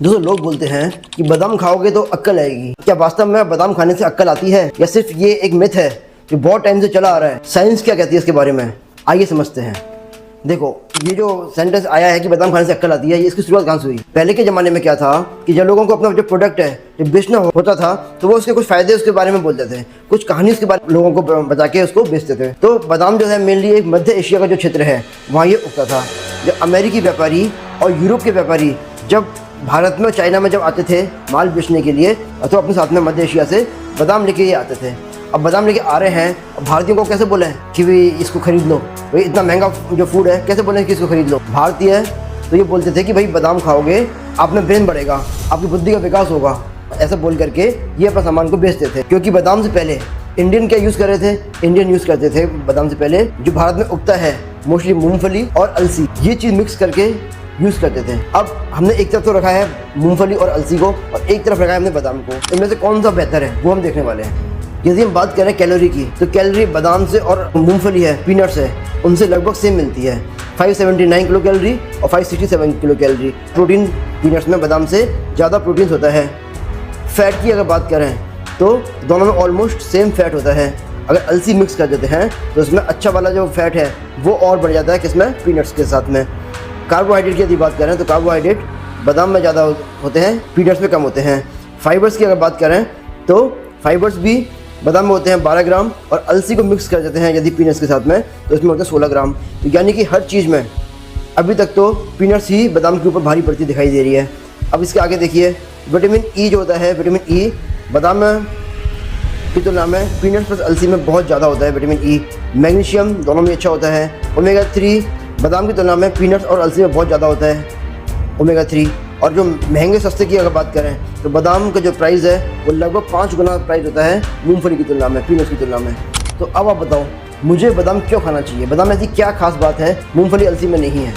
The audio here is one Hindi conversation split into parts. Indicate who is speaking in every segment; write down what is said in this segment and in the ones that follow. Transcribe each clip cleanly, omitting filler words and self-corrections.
Speaker 1: दोस्तों लोग बोलते हैं कि बादाम खाओगे तो अक्ल आएगी। क्या वास्तव में बादाम खाने से अक्ल आती है या सिर्फ ये एक मिथ है जो बहुत टाइम से चला आ रहा है? साइंस क्या कहती है इसके बारे में, आइए समझते हैं। देखो, ये जो सेंटेंस आया है कि बादाम खाने से अक्ल आती है, ये इसकी शुरुआत कहाँ से हुई? पहले के ज़माने में क्या था कि जब लोगों को अपना जो प्रोडक्ट है जो बेचना होता था तो वो उसके कुछ फ़ायदे उसके बारे में बोलते थे, कुछ कहानी उसके बारे में लोगों को बता के उसको बेचते थे। तो बादाम जो है मेनली एक मध्य एशिया का जो क्षेत्र है वहाँ ये उगता था। जब अमेरिकी व्यापारी और यूरोप के व्यापारी जब भारत में चाइना में जब आते थे माल बेचने के लिए, तो अपने साथ में मध्य एशिया से बादाम लेके ये आते थे। अब बादाम लेके आ रहे हैं, अब भारतीयों को कैसे बोले कि भाई इसको खरीद लो, भाई इतना महंगा जो फूड है कैसे बोले कि इसको खरीद लो। भारतीय है तो ये बोलते थे कि भाई बादाम खाओगे आप में ब्रेन बढ़ेगा, आपकी बुद्धि का विकास होगा, ऐसा बोल करके ये अपना सामान को बेचते थे। क्योंकि बादाम से पहले इंडियन क्या यूज़ कर रहे थे? इंडियन यूज़ करते थे बादाम से पहले जो भारत में उगता है मोस्टली मूँगफली और अलसी, ये चीज़ मिक्स करके यूज़ करते थे। अब हमने एक तरफ तो रखा है मूंगफली और अलसी को और एक तरफ रखा है हमने बादाम को। इनमें से कौन सा बेहतर है वो हम देखने वाले हैं। यदि हम बात करें कैलोरी की तो कैलोरी बादाम से और मूंगफली है, पीनट्स है, उनसे लगभग सेम मिलती है। 579 किलो कैलोरी और 567 किलो कैलोरी। प्रोटीन पीनट्स में बादाम से ज़्यादा प्रोटीन होता है। फैट की अगर बात करें तो दोनों में ऑलमोस्ट सेम फैट होता है। अगर अलसी मिक्स कर देते हैं तो उसमें अच्छा वाला जो फैट है वो और बढ़ जाता है, किसमें? पीनट्स के साथ में। कार्बोहाइड्रेट की यदि बात करें तो कार्बोहाइड्रेट बादाम में ज़्यादा होते हैं, पीनट्स में कम होते हैं। फाइबर्स की अगर बात करें तो फाइबर्स भी बादाम में होते हैं 12 ग्राम और अलसी को मिक्स कर देते हैं यदि पीनट्स के साथ में तो इसमें होते हैं 16 ग्राम। तो यानी कि हर चीज़ में अभी तक तो पीनट्स ही बादाम के ऊपर भारी पड़ती दिखाई दे रही है। अब इसके आगे देखिए, विटामिन ई जो होता है, विटामिन ई बादाम में की तुलना में पीनट्स प्लस अलसी में बहुत ज़्यादा होता है विटामिन ई। मैग्नीशियम दोनों में अच्छा होता है। ओमेगा 3 बादाम की तुलना में पीनट्स और अलसी में बहुत ज़्यादा होता है ओमेगा 3। और जो महंगे सस्ते की अगर बात करें तो बादाम का जो प्राइस है वो लगभग 5 गुना प्राइस होता है मूंगफली की तुलना में, पीनट्स की तुलना में। तो अब आप बताओ मुझे बादाम क्यों खाना चाहिए? बादाम ऐसी क्या खास बात है मूंगफली अलसी में नहीं है?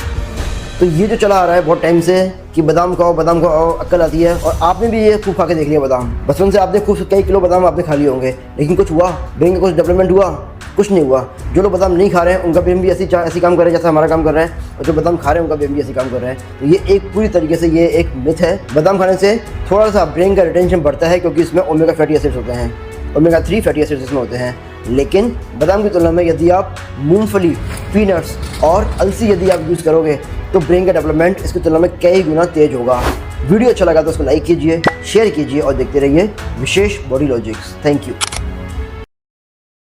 Speaker 1: तो ये जो चला आ रहा है बहुत टाइम से कि बादाम खाओ अक्ल आती है, और आपने भी ये खूब खा के देख लिया बादाम। बचपन से आपने खूब कई किलो बादाम आपने खा लिए होंगे, लेकिन कुछ हुआ? ब्रेन का कुछ डेवलपमेंट हुआ? कुछ नहीं हुआ। जो लोग बादाम नहीं खा रहे हैं उनका ब्रेन भी ऐसी काम कर रहे हैं जैसा हमारा काम कर रहा है, और जो बादाम खा रहे हैं उनका ब्रेन भी ऐसी काम कर रहा है। तो ये एक पूरी तरीके से ये एक मिथ है। बादाम खाने से थोड़ा सा ब्रेन का रिटेंशन बढ़ता है क्योंकि इसमें ओमेगा फैटी एसिड्स होते हैं, ओमेगा 3 फैटी एसिड्स इसमें होते हैं। लेकिन बादाम की तुलना में यदि आप मूंगफली, पीनट्स और अलसी यदि आप यूज़ करोगे तो ब्रेन का डेवलपमेंट इसकी तुलना में कई गुना तेज होगा। वीडियो अच्छा लगा तो उसको लाइक कीजिए, शेयर कीजिए और देखते रहिए विशेष बॉडी लॉजिक्स। Thank you.